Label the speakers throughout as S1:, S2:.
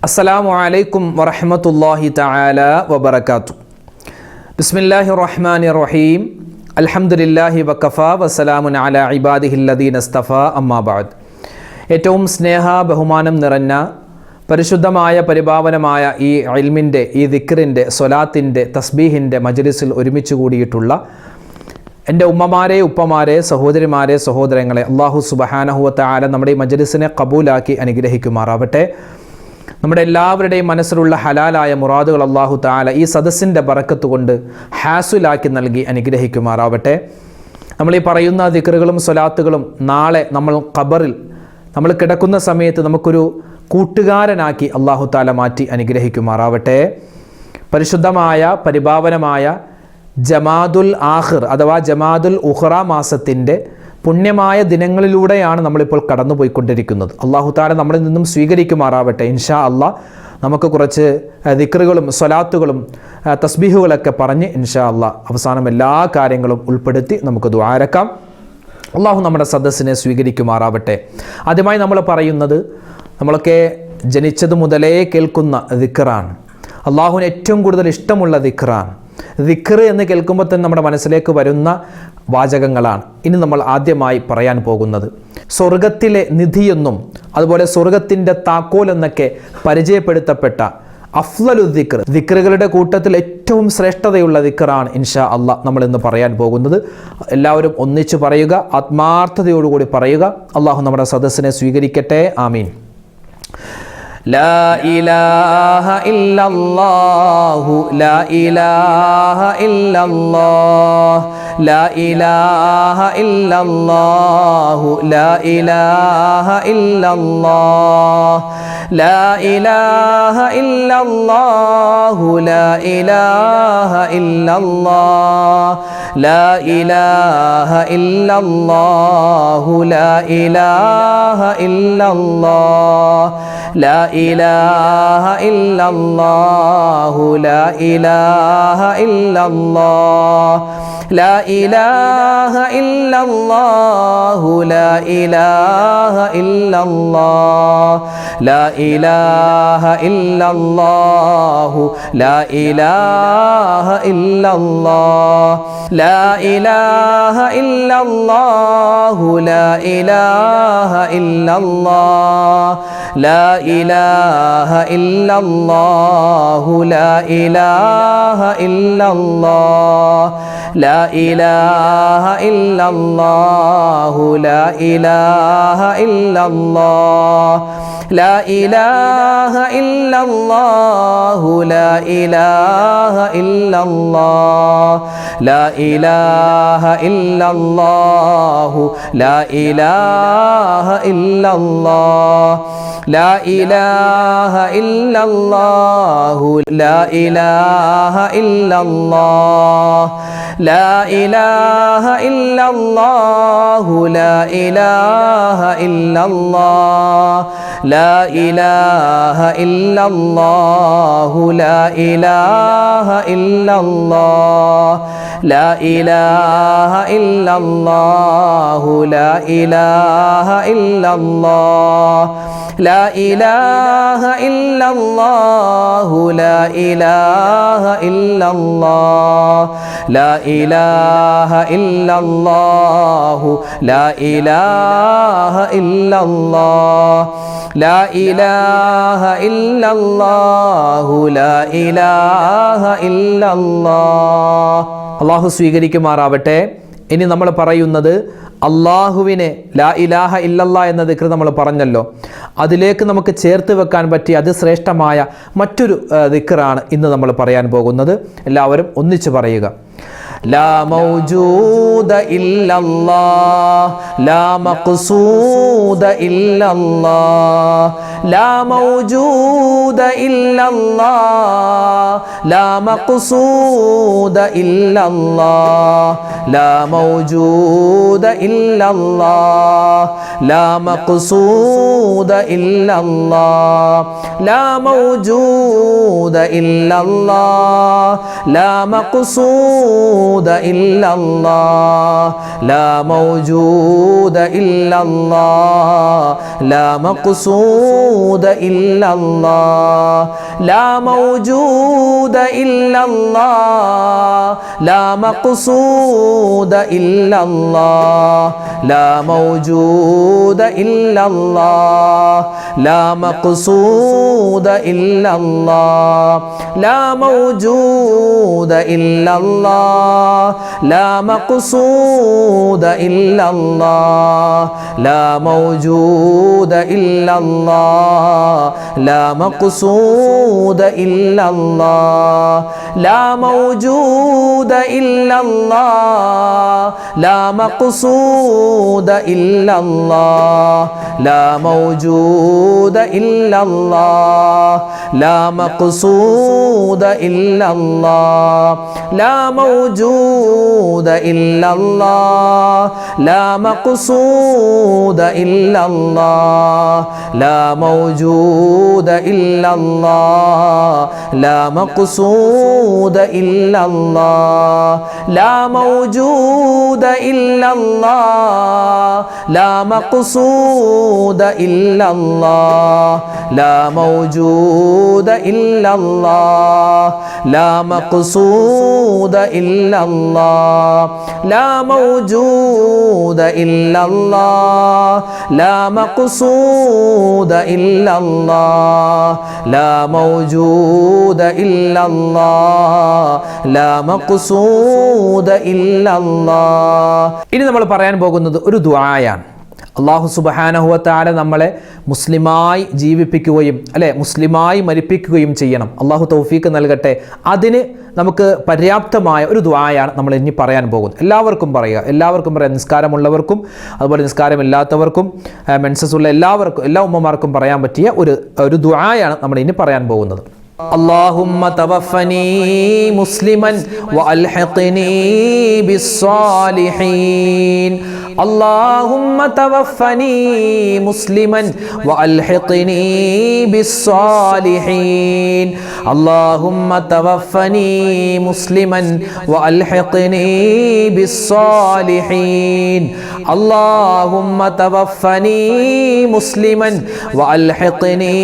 S1: അസ്സലാമു അലൈക്കും വറഹ്മത്തുള്ളാഹി തആല വബറകാതുഹു. ബിസ്മില്ലാഹിർ റഹ്മാനിർ റഹീം. അൽഹംദുലില്ലാഹി വഖഫാ വസ്സലാമുൻ അലാ ഇബാദിഹില്ലദീന ഇസ്തഫാ അമ്മാ ബഅദ്. ഏറ്റവും സ്നേഹ ബഹുമാനം നിറഞ്ഞ പരിശുദ്ധമായ പരിപാവനമായ ഈ ഇൽമിൻ്റെ, ഈ ദിക്റിൻ്റെ, സ്വലാത്തിൻ്റെ, തസ്ബീഹിൻ്റെ മജ്ലിസിൽ ഒരുമിച്ച് കൂടിയിട്ടുള്ള എൻ്റെ ഉമ്മമാരെ, ഉപ്പമാരെ, സഹോദരിമാരെ, സഹോദരങ്ങളെ, അല്ലാഹു സുബ്ഹാനഹു വ തആല നമ്മുടെ ഈ മജ്ലിസിനെ കബൂലാക്കി അനുഗ്രഹിക്കുമാറാവട്ടെ. നമ്മുടെ എല്ലാവരുടെയും മനസ്സിലുള്ള ഹലാലായ മുറാദുകൾ അല്ലാഹു തആല ഈ സദസ്സിൻ്റെ ബറക്കത്ത് കൊണ്ട് ഹാസുലാക്കി നൽകി അനുഗ്രഹിക്കുമാറാവട്ടെ. നമ്മൾ ഈ പറയുന്ന ദിക്റുകളും സ്വലാത്തുകളും നാളെ നമ്മൾ ഖബറിൽ നമ്മൾ കിടക്കുന്ന സമയത്ത് നമുക്കൊരു കൂട്ടുകാരനാക്കി അല്ലാഹു തആല മാറ്റി അനുഗ്രഹിക്കുമാറാവട്ടെ. പരിശുദ്ധമായ പരിപാവനമായ ജമാദുൽ ആഖിർ അഥവാ ജമാദുൽ ഉഖ്റ മാസത്തിൻ്റെ പുണ്യമായ ദിനങ്ങളിലൂടെയാണ് നമ്മളിപ്പോൾ കടന്നുപോയിക്കൊണ്ടിരിക്കുന്നത്. അല്ലാഹു തആല നമ്മളിൽ നിന്നും സ്വീകരിക്കുമാറാവട്ടെ. ഇൻഷാ അല്ലാഹ് നമുക്ക് കുറച്ച് ദിക്റുകളും സ്വലാത്തുകളും തസ്ബീഹുകളൊക്കെ പറഞ്ഞ് ഇൻഷാ അല്ലാഹ് അവസാനം എല്ലാ കാര്യങ്ങളും ഉൾപ്പെടുത്തി നമുക്ക് ദുആരക്കാം. അല്ലാഹു നമ്മുടെ സദസ്സിനെ സ്വീകരിക്കുമാറാവട്ടെ. ആദ്യമായി നമ്മൾ പറയുന്നത്, നമ്മളൊക്കെ ജനിച്ചത് മുതലേ കേൾക്കുന്ന ദിക്റാണ്. അല്ലാഹുവിന് ഏറ്റവും കൂടുതൽ ഇഷ്ടമുള്ള ദിക്റാണ്. ദിക്ർ എന്ന് കേൾക്കുമ്പോൾ തന്നെ നമ്മുടെ മനസ്സിലേക്ക് വരുന്ന വാചകങ്ങളാണ് ഇനി നമ്മൾ ആദ്യമായി പറയാൻ പോകുന്നത്. സ്വർഗത്തിലെ നിധിയെന്നും അതുപോലെ സ്വർഗത്തിൻ്റെ താക്കോൽ എന്നൊക്കെ പരിചയപ്പെടുത്തപ്പെട്ട അഫ്ളലു ദിക്ർ, ദിക്റുകളുടെ കൂട്ടത്തിൽ ഏറ്റവും ശ്രേഷ്ഠതയുള്ള ദിക്റാണ് ഇൻഷാ അല്ലാഹ് നമ്മൾ ഇന്ന് പറയാൻ പോകുന്നത്. എല്ലാവരും ഒന്നിച്ച് പറയുക, ആത്മാർത്ഥതയോടുകൂടി പറയുക. അല്ലാഹു നമ്മുടെ സദസ്സിനെ സ്വീകരിക്കട്ടെ. ആമീൻ. ലാ ഇലാഹ ഇല്ലല്ലാഹു ലാ ഇലാഹ ഇല്ലല്ലാഹ് ലാ ഇലാഹ ഇല്ലല്ലാഹു ലാ ഇലാഹ ഇല്ലല്ലാഹ് ലാ ഇലാഹ ഇല്ലല്ലാഹു ലാ ഇലാഹ ഇല്ലല്ലാഹ് ലാ ഇലാഹ ഇല്ലല്ലാഹു ലാ ഇലാഹ ഇല്ലല്ലാഹ് ലാ ഇലാഹ ഇല്ലല്ലാഹു ലാ ഇലാഹ ഇല്ലല്ലാഹ് ലാ ഇലാഹ ഇല്ലല്ലാഹു ലാ ഇലാഹ ഇല്ലല്ലാഹ് ലാ ഇലാഹ ഇല്ലല്ലാഹു ലാ ഇലാഹ ഇല്ലല്ലാഹ് ലാ ഇലാഹ ഇല്ലല്ലാഹു ലാ ഇലാഹ ഇല്ലല്ലാഹ് ലാ ഇലാഹ ഇല്ലല്ലാഹു ലാ ഇലാഹ ഇല്ലല്ലാഹ് ലാ ഇലാഹ ഇല്ലല്ലാഹു ലാ ഇലാഹ ഇല്ലല്ലാഹ് ലാ ഇലാഹ ഇല്ലല്ലാഹു ലാ ഇലാഹ ഇല്ലല്ലാഹ് ലാ ഇലാഹ ഇല്ലല്ലാഹു ലാ ഇലാഹ ഇല്ലല്ലാഹ് ലാ ഇലാഹ ഇല്ലല്ലാഹു ലാ ഇലാഹ ഇല്ലല്ലാഹ് ലാ ഇലാഹ ഇല്ലല്ലാഹു ലാ ഇലാഹ ഇല്ലല്ലാഹ് ലാ ഇലാഹ ഇല്ലല്ലാഹു ലാ ഇലാഹ ഇല്ലല്ലാഹ് ലാ ഇലാഹ ഇല്ലല്ലാഹു ലാ ഇലാഹ ഇല്ലല്ലാഹ് ലാ ഇലാഹ ഇല്ലല്ലാഹു ലാ ഇലാഹ ഇല്ലല്ലാഹ് ലാ ഇലാഹ ഇല്ലല്ലാഹു ലാ ഇലാഹ ഇല്ലല്ലാഹ് ലാ ഇലാഹ ഇല്ലല്ലാഹു ലാ ഇലാഹ ഇല്ലല്ലാഹ്. അല്ലാഹു സ്വീകരിക്കുമാറാവട്ടെ. ഇനി നമ്മൾ പറയുന്നത് അള്ളാഹുവിനെ ലാ ഇലാഹ ഇല്ലല്ലാ എന്ന ദിക്ർ നമ്മൾ പറഞ്ഞല്ലോ, അതിലേക്ക് നമുക്ക് ചേർത്ത് വെക്കാൻ പറ്റിയ അതിശ്രേഷ്ഠമായ മറ്റൊരു ദിക്റാണ് ഇന്ന് നമ്മൾ പറയാൻ പോകുന്നത്. എല്ലാവരും ഒന്നിച്ച് പറയുക. ലാ മൗജൂദ ഇല്ലല്ലാഹ് ലാ മഖ്സൂദ ഇല്ലല്ലാഹ് ലാ മൗജൂദ ഇല്ലല്ലാഹ് ലാ മഖ്സൂദ ഇല്ലല്ലാഹ് ലാ മൗജൂദ ഇല്ലല്ലാഹ് ലാ മഖ്സൂദ ഇല്ലല്ലാഹ് ലാ മൗജൂദ ഇല്ലല്ലാഹ് ലാ മഖ്സൂദ إلا الله لا موجود إلا الله لا مقصود إلا الله لا موجود إلا الله لا مقصود إلا الله لا موجود إلا الله لا مقصود إلا الله لا موجود إلا الله لا مقصود إلا الله لا موجود إلا الله لا مقصود إلا الله لا موجود إلا الله لا مقصود إلا الله لا موجود إلا الله لا مقصود إلا الله لا موجود إلا الله لا مقصود إلا الله لا موجود إلا الله لا مقصود إلا الله لا موجود إلا الله لا مقصود إلا الله لا موجود إلا الله لا مقصود إلا الله لا موجود إلا الله لا مقصود إلا الله لا موجود إلا الله لا مقصود إلا الله. ഇനി നമ്മൾ പറയാൻ പോകുന്നത് ഒരു ദുആയാണ്. അല്ലാഹു സുബ്ഹാനഹു വ തആല നമ്മളെ മുസ്ലിമായി ജീവിപ്പിക്കുകയും മുസ്ലിമായി മരിപ്പിക്കുകയും ചെയ്യണം. അല്ലാഹു തൗഫീഖ് നൽകട്ടെ. അതിന് നമുക്ക് പര്യാപ്തമായ ഒരു ദുആയാണ് നമ്മൾ ഇനി പറയാൻ പോകുന്നത്. എല്ലാവർക്കും പറയാം, നിസ്കാരമുള്ളവർക്കും അതുപോലെ നിസ്കാരമില്ലാത്തവർക്കും മെൻസസ് ഉള്ള എല്ലാവർക്കും, എല്ലാ ഉമ്മമാർക്കും പറയാൻ പറ്റിയ ഒരു ദുആയാണ് നമ്മൾ ഇനി പറയാൻ പോകുന്നത്. اللهم توفني مسلما وألحقني بالصالحين اللهم توفني مسلما وألحقني بالصالحين اللهم توفني مسلما وألحقني بالصالحين اللهم توفني مسلما وألحقني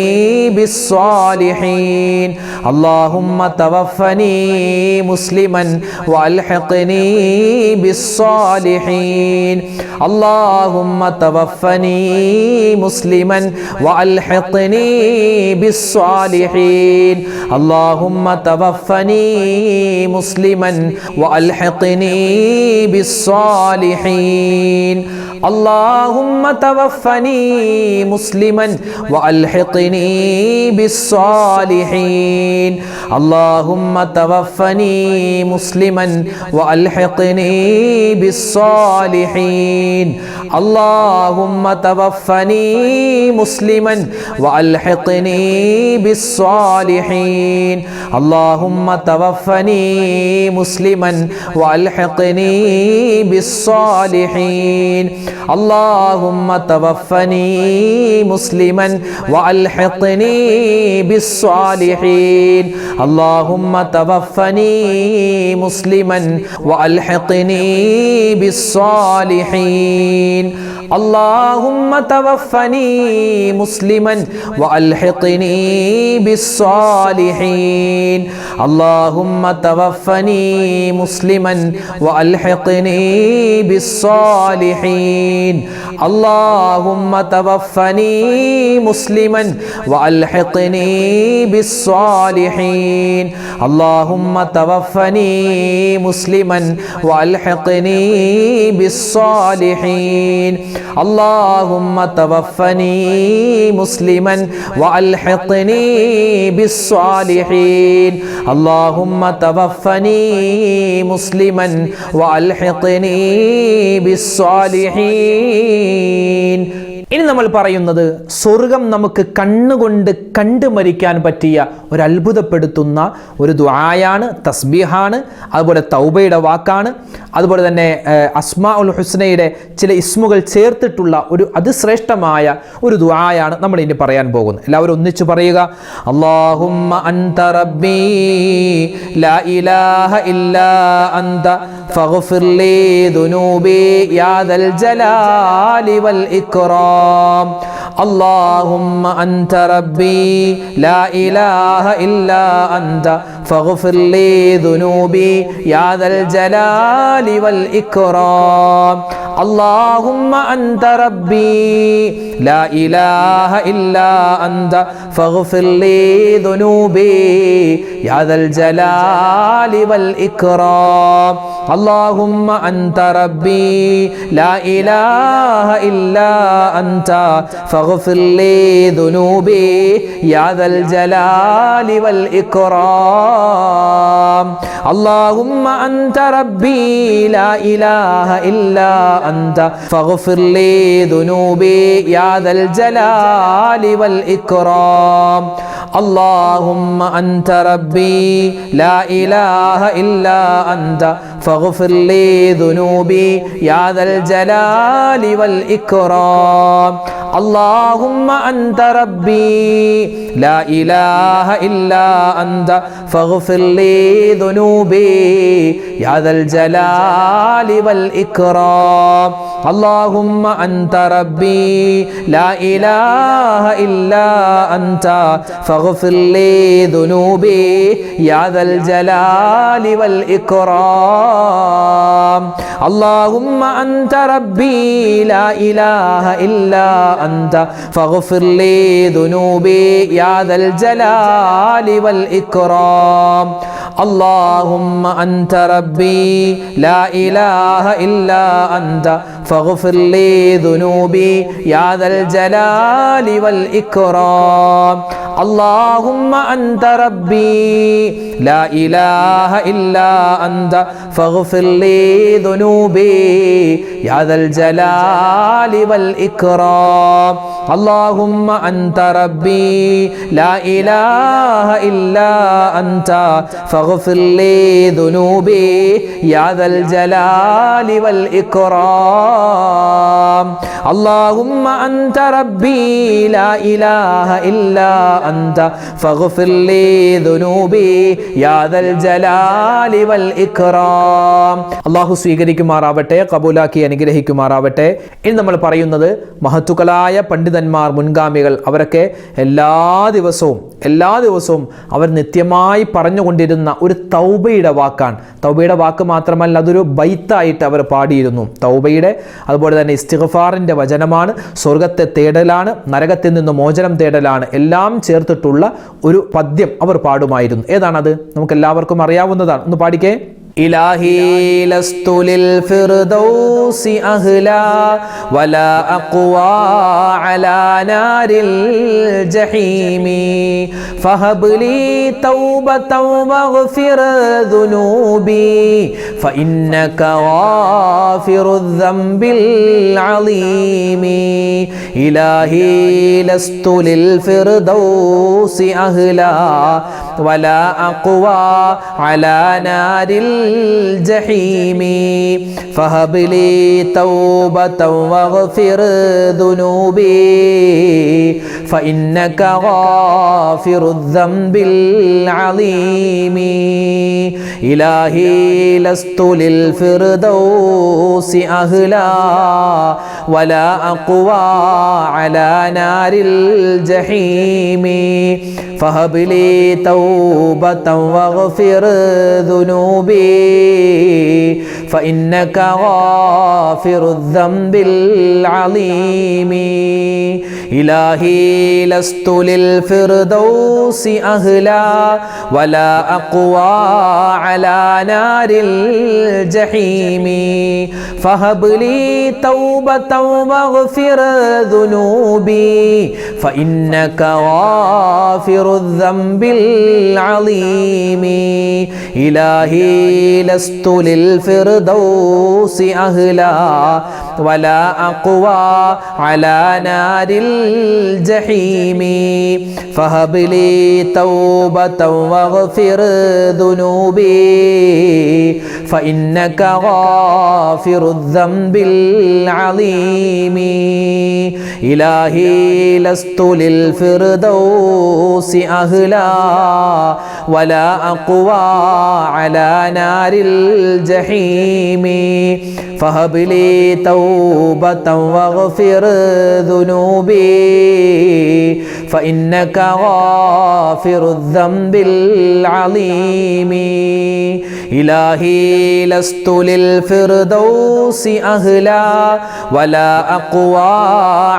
S1: بالصالحين اللهم توفني مسلما وألحقني بالصالحين اللهم توفني مسلما وألحقني بالصالحين اللهم توفني مسلما وألحقني بالصالحين اللهم توفني مسلما وألحقني بالصالحين اللهم توفني مسلما وألحقني بالصالحين اللهم توفني مسلما وألحقني بالصالحين اللهم توفني مسلما وألحقني بالصالحين اللهم توفني مسلما وألحقني بالصالحين اللهم توفني مسلما وألحقني بالصالحين اللهم توفني مسلما وألحقني بالصالحين اللهم توفني مسلما وألحقني بالصالحين اللهم توفني مسلما وألحقني بالصالحين اللهم توفني مسلما وألحقني بالصالحين اللهم توفني مسلما وألحقني بالصالحين اللهم توفني مسلما وألحقني بالصالحين. ഇനി നമ്മൾ പറയുന്നത് സ്വർഗം നമുക്ക് കണ്ണുകൊണ്ട് കണ്ടു മരിക്കാൻ പറ്റിയ ഒരു അത്ഭുതപ്പെടുത്തുന്ന ഒരു ദുആയാണ്, തസ്ബീഹാണ്, അതുപോലെ തൗബയുടെ വാക്കാണ്, അതുപോലെ തന്നെ അസ്മാഉൽ ഹുസ്നയുടെ ചില ഇസ്മുകൾ ചേർത്തിട്ടുള്ള ഒരു അതിശ്രേഷ്ഠമായ ഒരു ദുആയാണ് നമ്മൾ ഇനി പറയാൻ പോകുന്നത്. എല്ലാവരും ഒന്നിച്ചു പറയുക. അല്ലാഹുമ്മ അൻത റബ്ബി ലാ ഇലാഹ ഇല്ലാ അൻത فاغفر لي ذنوبي يا ذا الجلال والإكرام اللهم أنت ربي لا إله إلا أنت فاغفر لي ذنوبي يا ذا الجلال والإكرام اللهم أنت ربي لا إله إلا أنت فاغفر لي ذنوبي يا ذا الجلال والإكرام اللهم أنت ربي لا إله إلا أنت فاغفر لي ذنوبي يا ذا الجلال والإكرام اللهم أنت ربي لا إله إلا أنت فاغفر لي ذنوبي يا ذا الجلال والإكرام اللهم أنت ربي لا إله إلا أنت فاغفر لي ذنوبي يا ذا الجلال والإكرام اللهم أنت ربي لا إله إلا أنت فاغفر لي ذنوبي يا ذا الجلال والإكرام اللهم أنت ربي لا إله إلا أنت فاغفر لي ذنوبي يا ذا الجلال والإكرام اللهم أنت ربي لا إله إلا أنت فاغفر لي ذنوبي يا ذا الجلال والإكرام اللهم أنت ربي لا إله إلا أنت فاغفر لي ذنوبي يا ذا الجلال والإكرام اللهم أنت ربي لا إله إلا أنت فاغفر لي ذنوبي يا ذا الجلال والإكرام اللهم أنت ربي لا إله إلا أنت فاغفر لي ذنوبي يا ذا الجلال والإكرام اللهم أنت ربي لا إله إلا أنت فاغفر لي ذنوبي يا ذا الجلال والإكرام അല്ലാഹു സ്വീകരിക്കുമാറാവട്ടെ, കബൂലാക്കി അനുഗ്രഹിക്കുമാറാവട്ടെ. ഇനി നമ്മൾ പറയുന്നത് മഹത്തുക്കളായ പണ്ഡിതന്മാർ, മുൻഗാമികൾ, അവരൊക്കെ എല്ലാ ദിവസവും അവർ നിത്യമായി പറഞ്ഞുകൊണ്ടിരുന്ന ഒരു തൗബയുടെ വാക്കാണ്. തൗബയുടെ വാക്ക് മാത്രമല്ല, അതൊരു ബൈത്തായിട്ട് അവർ പാടിയിരുന്നു. തൗബയുടെ അതുപോലെ തന്നെ ഇസ്തിഗ്ഫാറിൻ്റെ വചനമാണ്, സ്വർഗത്തെ തേടലാണ്, നരകത്തിൽ നിന്ന് മോചനം തേടലാണ്, എല്ലാം ചേർത്തിട്ടുള്ള ഒരു പദ്യം അവർ പാടുമായിരുന്നു. ഏതാണത്? നമുക്ക് എല്ലാവർക്കും അറിയാവുന്നതാണ്. ഒന്ന് പാടിക്കേ. إلهي لست للفردوس أهلا ولا أقوى على نار الجحيم فهب لي توبة واغفر ذنوبي فإنك غافر الذنب العظيم إلهي لست للفردوس أهلا ولا أقوى على نار الجحيم فهب لي توبة واغفر ذنوبي فإنك غافر الذنب العظيم إلهي لست للفردوس أهلا ولا أقوى على نار الجحيم فهب لي توبة واغفر ذنوبي فإنك غافر الذنب العظيم إلهي لست للفردوس أهلا ولا أقوى على نار الجحيم فهب لي توبة واغفر ذنوبي فإنك غافر الذنب العظيم إلهي لست للفردوس أهلا ولا أقوى على نار الجحيم فهب لي توبة واغفر ذنوبي فإنك غافر الذنب العظيم إلهي لست للفردوس أهلا ولا أقوى على نار الجحيم فهب لي توبة واغفر ذنوبي فإنك غافر الذنب العظيم إلهي لست للفردوس أهلا ولا أقوى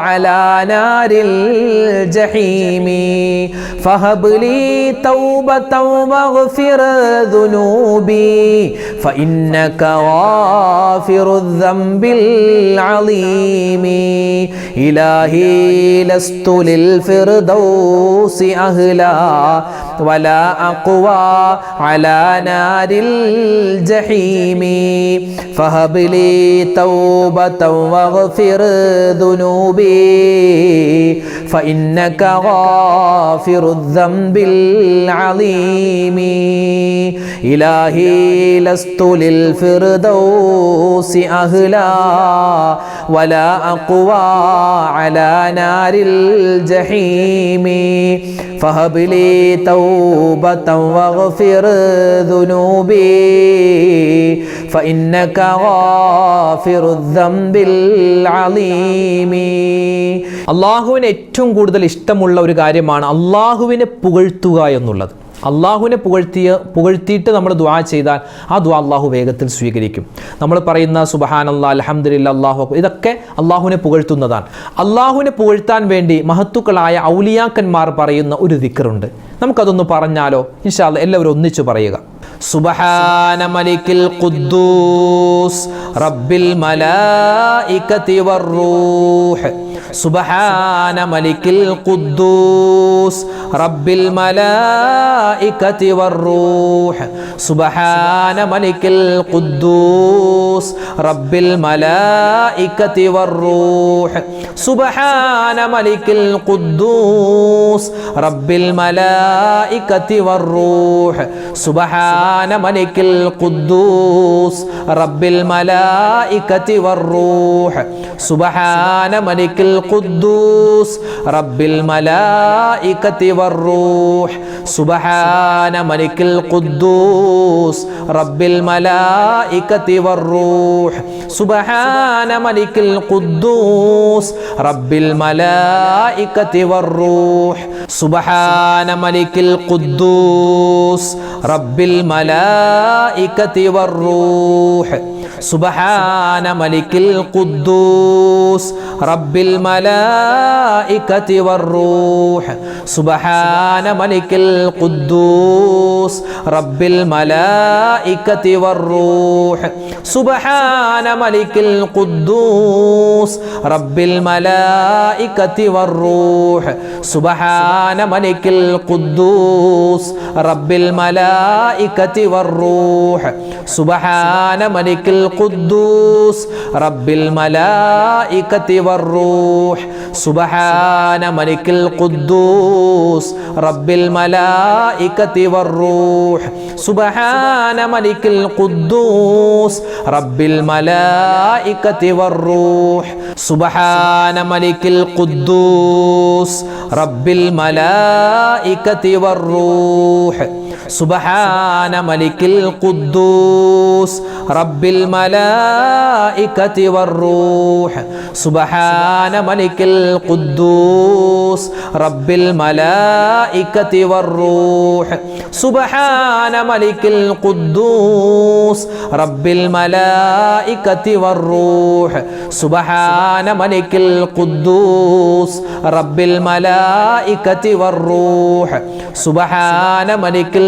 S1: على نار الجحيم فهب لي توبة واغفر ذنوبي فإنك غافر الذنب العظيم إلهي لست للفردوس أهلا ولا أقوى على نار الجحيم فهب لي توبة واغفر ذنوبي فإنك غافر الذنب العظيم إلهي لست للفردوس أهلا ولا أقوى على نار الجحيم فهب لي توبة واغفر ذنوبي فإنك غافر الذنب العظيم അള്ളാഹുവിന് ഏറ്റവും കൂടുതൽ ഇഷ്ടമുള്ള ഒരു കാര്യമാണ് അള്ളാഹുവിനെ പുകഴ്ത്തുക എന്നുള്ളത്. അള്ളാഹുവിനെ പുകഴ്ത്തിയിട്ട് നമ്മൾ ദുആ ചെയ്താൽ ആ ദുആ അള്ളാഹു വേഗത്തിൽ സ്വീകരിക്കും. നമ്മൾ പറയുന്ന സുബ്ഹാനല്ലാഹ്, അൽഹംദുലില്ലാഹ്, അല്ലാഹു അക്ബർ, ഇതൊക്കെ അള്ളാഹുവിനെ പുകഴ്ത്തുന്നതാണ്. അള്ളാഹുവിനെ പുകഴ്ത്താൻ വേണ്ടി മഹത്തുക്കളായ ഔലിയാക്കന്മാർ പറയുന്ന ഒരു ദിക്റുണ്ട്. നമുക്കതൊന്ന് പറഞ്ഞാലോ? ഇൻഷാ അല്ലാഹ് എല്ലാവരും ഒന്നിച്ചു പറയുക. സുബ്ഹാന മലിക്കിൽ ഖുദ്ദൂസ് റബ്ബിൽ മലായികതി വറൂഹ് സുബ്ഹാന മലിക്കിൽ ഖുദ്ദൂസ് റബ്ബിൽ മലായികതി വറൂഹ് സുബ്ഹാന മലിക്കിൽ ഖുദ്ദൂസ് റബ്ബിൽ മലായികതി വറൂഹ് സുബ്ഹാന മലിക്കിൽ ഖുദ്ദൂസ് റബ്ബിൽ മലായികതി വറൂഹ് സുബ്ഹാന മലിക്കിൽ ഖുദ്ദൂസ് റബ്ബിൽ മലായികതി വറൂഹ് സുബ്ഹാന മലിക്കിൽ ഖുദ്ദൂസ് റബ്ബിൽ മലായികതി വറൂഹ് സുബ്ഹാന മലിക്കിൽ ഖുദ്ദൂസ് റബ്ബിൽ മലായികതി വറൂഹ് സുബ്ഹാന മലിക്കിൽ ഖുദ്ദൂസ് റബ്ബിൽ മലായികതി വറൂഹ് സുബ്ഹാന മലിക്കിൽ ഖുദ്ദൂസ് റബ്ബിൽ മലായികതി വറൂഹ് സുബ്ഹാന മലിക്കിൽ ഖുദ്ദൂസ് റബ്ബിൽ മലായികതി വറൂഹ് സുബ്ഹാന മലിക്കിൽ ഖുദ്ദൂസ് റബ്ബിൽ മലായികതി വറൂഹ് സുബ്ഹാന മലിക്കിൽ ഖുദ്ദൂസ് റബ്ബിൽ മലായികതി വറൂഹ് സുബ്ഹാന മലിക്കിൽ ഖുദ്ദൂസ് റബ്ബിൽ മലായികതി വറൂഹ് സുബ്ഹാന മലിക്കിൽ ഖുദ്ദൂസ് റബ്ബിൽ മലായികതി വറൂഹ് സുബ്ഹാന മലിക്കിൽ ഖുദ്ദൂസ് റബ്ബിൽ മലായികതി വറൂഹ് സുബ്ഹാന മലിക്കിൽ ഖുദ്ദൂസ് റബ്ബിൽ മലായികതി വറൂഹ് സുബ്ഹാന മലിക്കിൽ ഖുദ്ദൂസ് റബ്ബിൽ മലായികതി വറൂഹ് സുബ്ഹാന മലിക്കിൽ ഖുദ്ദൂസ് റബ്ബിൽ മലായികതി വറൂഹ് സുബ്ഹാന മലിക്കിൽ ഖുദ്ദൂസ് റബ്ബിൽ മലായികതി വറൂഹ് സുബ്ഹാന മലിക്കിൽ ഖുദ്ദൂസ് റബ്ബിൽ മലായികതി വറൂഹ് സുബ്ഹാന മലിക്കിൽ ഖുദ്ദൂസ് റബ്ബിൽ മലായികതി വറൂഹ് സുബ്ഹാന മലിക്കിൽ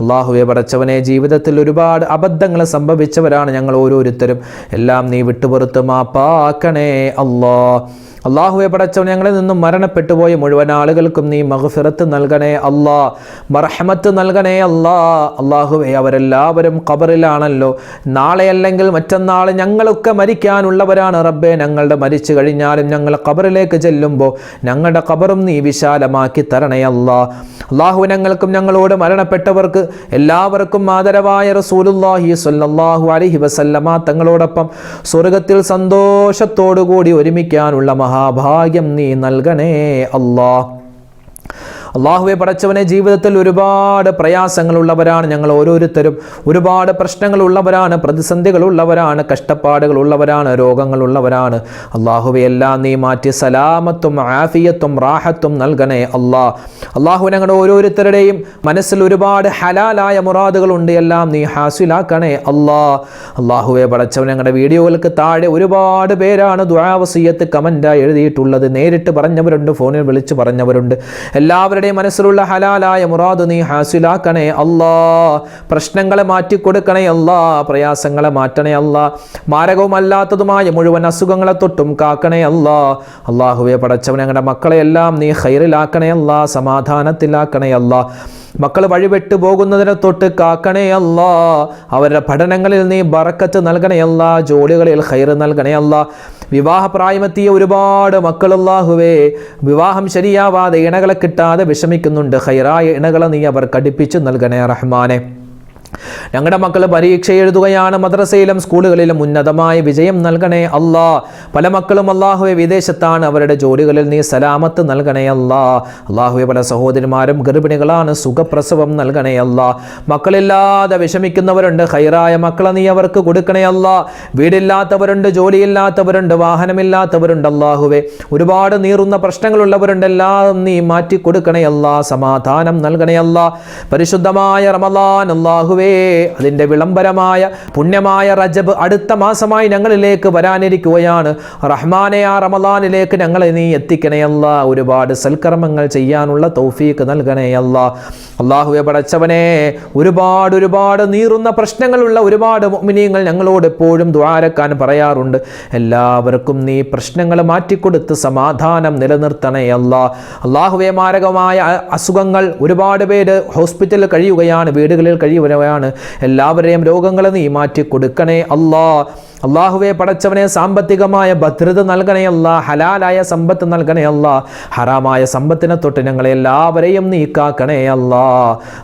S1: അള്ളാഹുവെ പടച്ചവനെ, ജീവിതത്തിൽ ഒരുപാട് അബദ്ധങ്ങൾ സംഭവിച്ചവരാണ് ഞങ്ങൾ ഓരോരുത്തരും. എല്ലാം നീ വിട്ടുപുറത്ത് മാപ്പാക്കണേ അല്ലാ. അള്ളാഹുവെ പടച്ചവൻ, ഞങ്ങളിൽ നിന്നും മരണപ്പെട്ടുപോയ മുഴുവൻ ആളുകൾക്കും നീ മഗ്ഫിറത്ത് നൽകണേ അല്ലാ, മർഹമത്ത് നൽകണേ അല്ലാ. അള്ളാഹുവെ, അവരെല്ലാവരും ഖബറിലാണല്ലോ. നാളെ അല്ലെങ്കിൽ മറ്റന്നാൾ ഞങ്ങളൊക്കെ മരിക്കാനുള്ളവരാണ് റബ്ബേ. ഞങ്ങളുടെ മരിച്ചു കഴിഞ്ഞാലും ഞങ്ങൾ ഖബറിലേക്ക് ചെല്ലുമ്പോൾ ഞങ്ങളുടെ ഖബറും നീ വിശാലമാക്കി തരണേ അല്ലാ. അള്ളാഹു, ഞങ്ങൾക്കും ഞങ്ങളോട് മരണപ്പെട്ടവർക്ക് എല്ലാവർക്കും ആദരവായ റസൂലുള്ളാഹി സ്വല്ലല്ലാഹു അലൈഹി വസല്ലമ തങ്ങളോടൊപ്പം സ്വർഗത്തിൽ സന്തോഷത്തോടുകൂടി ഒരുമിക്കാനുള്ള മഹാഭാഗ്യം നീ നൽകണേ അല്ലാ. അള്ളാഹുവെ പടച്ചവനെ, ജീവിതത്തിൽ ഒരുപാട് പ്രയാസങ്ങളുള്ളവരാണ് ഞങ്ങൾ ഓരോരുത്തരും. ഒരുപാട് പ്രശ്നങ്ങളുള്ളവരാണ്, പ്രതിസന്ധികളുള്ളവരാണ്, കഷ്ടപ്പാടുകളുള്ളവരാണ്, രോഗങ്ങളുള്ളവരാണ്. അള്ളാഹുവെ, എല്ലാം നീ മാറ്റി സലാമത്തും ആഫിയത്തും റാഹത്തും നൽകണേ അല്ലാ. അള്ളാഹു, ഞങ്ങളുടെ ഓരോരുത്തരുടെയും മനസ്സിൽ ഒരുപാട് ഹലാലായ മുറാദുകളുണ്ട്, എല്ലാം നീ ഹാസിലാക്കണേ അല്ലാ. അള്ളാഹുവെ പടച്ചവൻ, ഞങ്ങളുടെ വീഡിയോകൾക്ക് താഴെ ഒരുപാട് പേരാണ് ദുആ വസിയ്യത്ത് കമൻ്റായി എഴുതിയിട്ടുള്ളത്. നേരിട്ട് പറഞ്ഞവരുണ്ട്, ഫോണിൽ വിളിച്ച് പറഞ്ഞവരുണ്ട്. എല്ലാവരുടെയും മനസ്സിലുള്ള ഹലാലായ മുറാദ് നീ ഹാസിലാക്കണേ അല്ലാ. പ്രശ്നങ്ങളെ മാറ്റിക്കൊടുക്കണേ അല്ലാ, പ്രയാസങ്ങളെ മാറ്റണേ അല്ലാ. മാരകവും അല്ലാത്തതുമായ മുഴുവൻ അസുഖങ്ങളെ തൊട്ടും കാക്കണേ അല്ലാ. അള്ളാഹുവെ പടച്ചവൻ, ഞങ്ങളുടെ മക്കളെ എല്ലാം നീ ഖൈറിലാക്കണേ അല്ലാ, സമാധാനത്തിലാക്കണേ അല്ലാ. മക്കൾ വഴിപെട്ടു പോകുന്നതിനെ തൊട്ട് കാക്കണേ അല്ലാ. അവരുടെ പഠനങ്ങളിൽ നീ ബറക്കത്ത് നൽകണേ അല്ലാ, ജോലികളിൽ ഖൈർ നൽകണേ അല്ലാ. വിവാഹപ്രായമെത്തിയ ഒരുപാട് മക്കൾ അല്ലാഹുവേ, വിവാഹം ശരിയാവാതെ ഇണകളെ കിട്ടാതെ വിഷമിക്കുന്നുണ്ട്. ഖൈറായ ഇണകളെ നീ അവർക്ക് അടുപ്പിച്ച് നൽകണേ റഹ്മാനെ. ഞങ്ങളുടെ മക്കൾ പരീക്ഷ എഴുതുകയാണ്, മദ്രസയിലും സ്കൂളുകളിലും ഉന്നതമായ വിജയം നൽകണേ അല്ലാ. പല മക്കളും അല്ലാഹുവെ വിദേശത്താണ്, അവരുടെ ജോലികളിൽ നീ സലാമത്ത് നൽകണേ അല്ലാ. അല്ലാഹുവെ, പല സഹോദരിമാരും ഗർഭിണികളാണ്, സുഖപ്രസവം നൽകണേ അല്ലാ. മക്കളില്ലാതെ വിഷമിക്കുന്നവരുണ്ട്, ഖൈറായ മക്കളെ നീ അവർക്ക് കൊടുക്കണേ അല്ലാ. വീടില്ലാത്തവരുണ്ട്, ജോലിയില്ലാത്തവരുണ്ട്, വാഹനമില്ലാത്തവരുണ്ട്. അല്ലാഹുവെ, ഒരുപാട് നീറുന്ന പ്രശ്നങ്ങളുള്ളവരുണ്ട്, എല്ലാം നീ മാറ്റി കൊടുക്കണേ അല്ലാ, സമാധാനം നൽകണേ അല്ലാ. പരിശുദ്ധമായ റമളാൻ അല്ലാഹുവേ, അതിൻ്റെ വിളംബരമായ പുണ്യമായ റജബ് അടുത്ത മാസമായി ഞങ്ങളിലേക്ക് വരാനിരിക്കുകയാണ്. റഹ്മാനെ, ആ റമളാനിലേക്ക് ഞങ്ങളെ നീ എത്തിക്കണേ അല്ലാ. ഒരുപാട് സൽക്കർമ്മങ്ങൾ ചെയ്യാനുള്ള തൗഫീഖ് നൽകണേ അല്ലാ. അല്ലാഹുവെ പടച്ചവനെ, ഒരുപാട് നീറുന്ന പ്രശ്നങ്ങളുള്ള ഒരുപാട് മുഅ്മിനീങ്ങൾ ഞങ്ങളോട് എപ്പോഴും ദുആരക്കാൻ പറയാറുണ്ട്. എല്ലാവർക്കും നീ പ്രശ്നങ്ങൾ മാറ്റിക്കൊടുത്ത് സമാധാനം നിലനിർത്തണേ അല്ലാ. അല്ലാഹുവെ, മാരകമായ അസുഖങ്ങൾ ഒരുപാട് പേര് ഹോസ്പിറ്റലിൽ കഴിയുകയാണ്, വീടുകളിൽ കഴിയുകയാണ്. എല്ലാവരെയും രോഗങ്ങളെ നീ മാറ്റി കൊടുക്കണേ അല്ലാ. അല്ലാഹുവെ പടച്ചവനെ, സാമ്പത്തികമായ ഭദ്രത നൽകണേ അല്ലാ, ഹലാലായ സമ്പത്ത് നൽകണേ അല്ലാ. ഹറാമായ സമ്പത്തിനെ തൊട്ട് ഞങ്ങളെ എല്ലാവരെയും നീ കാക്കണേ അല്ലാ.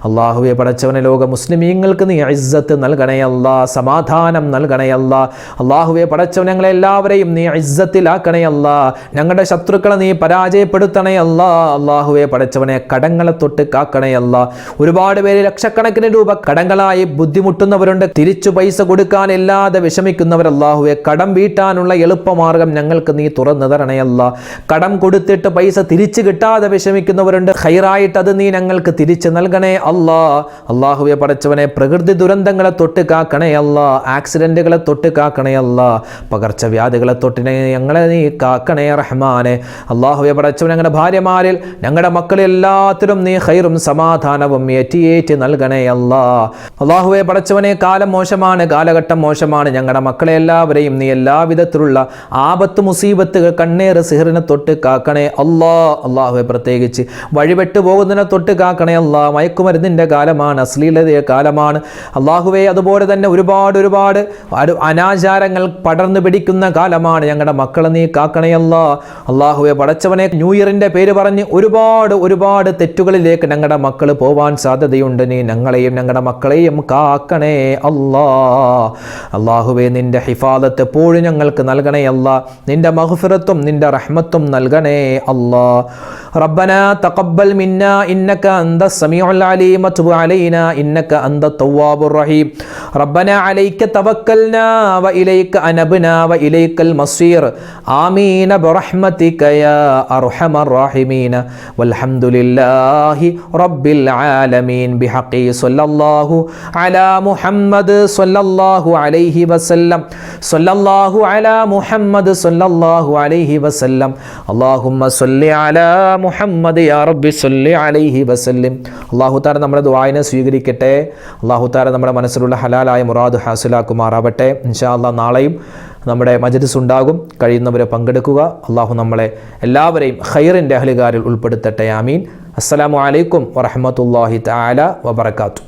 S1: അല്ലാഹുവെ പടച്ചവനെ, ലോക മുസ്ലിമീങ്ങൾക്ക് നീ ഇസ്സത്ത് നൽകണേ അല്ലാ, സമാധാനം നൽകണേ അല്ലാ. അല്ലാഹുവെ പടച്ചവനെ, ഞങ്ങളെ എല്ലാവരെയും നീ ഇസ്സത്തിലാക്കണേ അല്ലാ. ഞങ്ങളുടെ ശത്രുക്കളെ നീ പരാജയപ്പെടുത്തണേ അല്ലാ. അല്ലാഹുവെ പടച്ചവനെ, കടങ്ങളെ തൊട്ട് കാക്കണേ അല്ലാ. ഒരുപാട് പേര് ലക്ഷക്കണക്കിന് രൂപ കടങ്ങളായി ബുദ്ധിമുട്ടുന്നവരുണ്ട്, തിരിച്ചു പൈസ കൊടുക്കാൻ ഇല്ലാതെ വിഷമിക്കുന്നവർ. അല്ലാഹുവെ, കടം വീട്ടാനുള്ള എളുപ്പമാർഗം ഞങ്ങൾക്ക് നീ തുറന്നു തരണേ അല്ലാ. കടം കൊടുത്തിട്ട് പൈസ തിരിച്ചു കിട്ടാതെ വിഷമിക്കുന്നവരുണ്ട്, ഖൈറായിട്ട് അത് നീ ഞങ്ങൾക്ക് തിരിച്ചു നൽകണേ അല്ലാ. അല്ലാഹുവെ പടച്ചവനെ, പ്രകൃതി ദുരന്തങ്ങളെ തൊട്ട് കാക്കണേ അല്ലാ, ആക്സിഡന്റുകളെ തൊട്ട് കാക്കണേ അല്ലാ, പകർച്ചവ്യാധികളെ തൊട്ട് ഞങ്ങളെ നീ കാക്കണേ റഹ്മാനെ. അല്ലാഹുവെ പടച്ചവനെ, ഞങ്ങളുടെ ഭാര്യമാരിൽ ഞങ്ങളുടെ മക്കളിൽ എല്ലാത്തിലും നീ ഖൈറും സമാധാനവും ഏറ്റി നൽകണേ അല്ലാ. അല്ലാഹുവെ പടച്ചവനെ, കാലം മോശമാണ്, കാലഘട്ടം മോശമാണ്. ഞങ്ങളുടെ മക്കളെ എല്ലാവരെയും നീ എല്ലാവിധത്തിലുള്ള ആപത്ത് മുസീബത്തുകൾ കണ്ണേറ് സിഹറിനെ തൊട്ട് കാക്കണേ അല്ലാ. അല്ലാഹുവെ, പ്രത്യേകിച്ച് വഴിപെട്ടു പോകുന്നതിനെ തൊട്ട് കാക്കണേ അല്ലാ. മയക്കുമരുന്നിൻ്റെ കാലമാണ്, അശ്ലീലതയുടെ കാലമാണ് അല്ലാഹുവെ. അതുപോലെ തന്നെ ഒരുപാട് അനാചാരങ്ങൾ പടർന്നു പിടിക്കുന്ന കാലമാണ്. ഞങ്ങളുടെ മക്കളെ നീ കാക്കണേ അല്ലാ. അല്ലാഹുവെ പടച്ചവനെ, ന്യൂ ഇയറിൻ്റെ പേര് പറഞ്ഞ് ഒരുപാട് തെറ്റുകളിലേക്ക് ഞങ്ങളുടെ മക്കൾ പോവാൻ സാധ്യതയുണ്ട്. നീ ഞങ്ങളെയും ഞങ്ങളുടെ മക്കളെയും കാക്കണേ അല്ലാ. അല്ലാഹുവേ, നിന്റെ ഹിഫാദത്ത് എപ്പോഴും ഞങ്ങൾക്ക് നൽകണേ അല്ലാ. നിന്റെ മഗ്ഫിറത്തും നിന്റെ റഹ്മത്തും നൽകണേ അല്ലാ. റബ്ബനാ തഖബ്ബൽ മിന്നാ ഇന്നക അന്തസ് സമീഉൽ അലീം വതുബ് അലൈനാ ഇന്നക അന്തത് തവ്വാബുർ റഹീം. റബ്ബനാ അലൈക തവക്കൽനാ വഇലൈക അനബ്നാ വഇലൈകൽ മസീർ. ആമീൻ ബിറഹ്മതിക യാ അർഹമർ റഹീമീൻ. വൽഹംദുലില്ലാഹി റബ്ബിൽ ആലമീൻ. ബിഹഖി സ്വല്ലല്ലാഹു അലാ മുഹമ്മദ് സ്വല്ലല്ലാഹു അലൈഹി വസല്ലം. സല്ലല്ലാഹു അലാ മുഹമ്മദ് സല്ലല്ലാഹു അലൈഹി വസല്ലം. അല്ലാഹുമ്മ സല്ലി അലാ മുഹമ്മദ് യാ റബ്ബി സല്ലി അലൈഹി വസല്ലം. അല്ലാഹു തആല നമ്മുടെ ദുആയിനെ സ്വീകരിക്കട്ടെ. അല്ലാഹു തആല നമ്മുടെ മനസ്സിലുള്ള ഹലാലായ മുറാദ് ഹാസിലാക്കുമാറാവട്ടെ. ഇൻഷാ അല്ലാഹ് നാളെയും നമ്മുടെ മജ്‌ലിസ് ഉണ്ടാകും. കഴിയുന്നവരെ പങ്കെടുക്കുക. അല്ലാഹു നമ്മളെ എല്ലാവരെയും ഖൈറിൻ്റെ അഹ്ലുകാരിൽ ഉൾപ്പെടുത്തട്ടെ. ആമീൻ. അസ്സലാമു അലൈക്കും വറഹ്മത്തുള്ളാഹി തആല വബറകാതുഹു.